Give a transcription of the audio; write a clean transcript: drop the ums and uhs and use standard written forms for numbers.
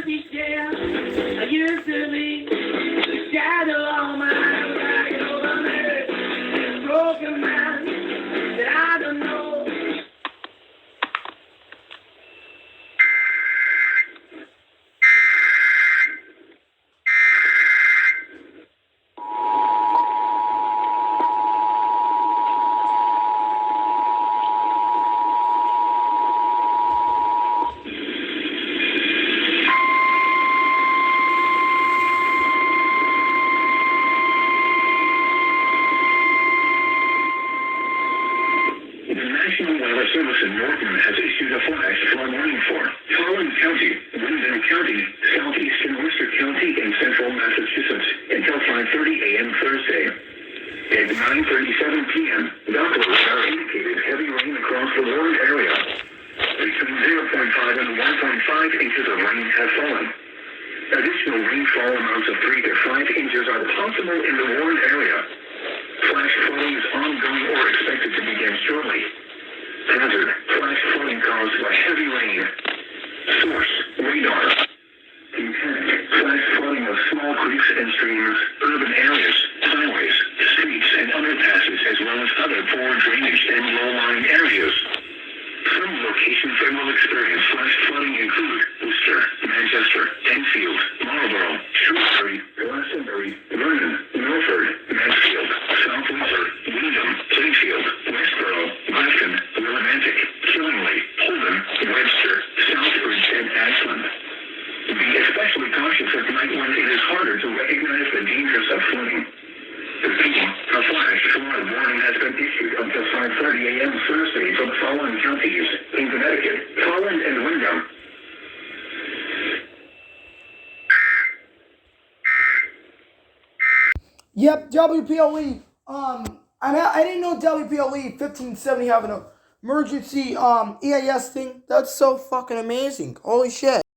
empty shell. I used to be the shadow on my like an overmarried broken man that I don't know. Service in Norton has issued a flash flood warning for Collin County, Wyndham County, southeastern Worcester County, and central Massachusetts until 5:30 a.m. Thursday. At 9:37 p.m., Doppler radar indicated heavy rain across the warned area. Between 0.5 and 1.5 inches of rain have fallen. Additional rainfall amounts of 3 to 5 inches are possible in the warned area. Flash flooding is ongoing or expected to begin shortly. Hazard, flash flooding caused by heavy rain. Source, radar. Intent, flash flooding of small creeks and streams, urban areas, highways, streets, and underpasses, as well as other poor drainage and low-lying areas. Some locations that will experience flash flooding include Worcester, Manchester, Enfield, Marlborough, Shrewsbury, Glastonbury, Vernon, Milford, Mansfield, South Windsor, Wyndham, Plainfield, Westboro, Grafton, Willimantic, Killingly, Holden, Webster, Southbridge, and Ashland. Be especially cautious at night when it is harder to recognize the dangers of flooding. Repeating, a flash flood warning has been issued until 5:30 a.m. Thursday for the following counties in Connecticut, Collin, and Wyndham. Yep, WPLE. I didn't know WPLE 1570 have an emergency EAS thing. That's so fucking amazing. Holy shit.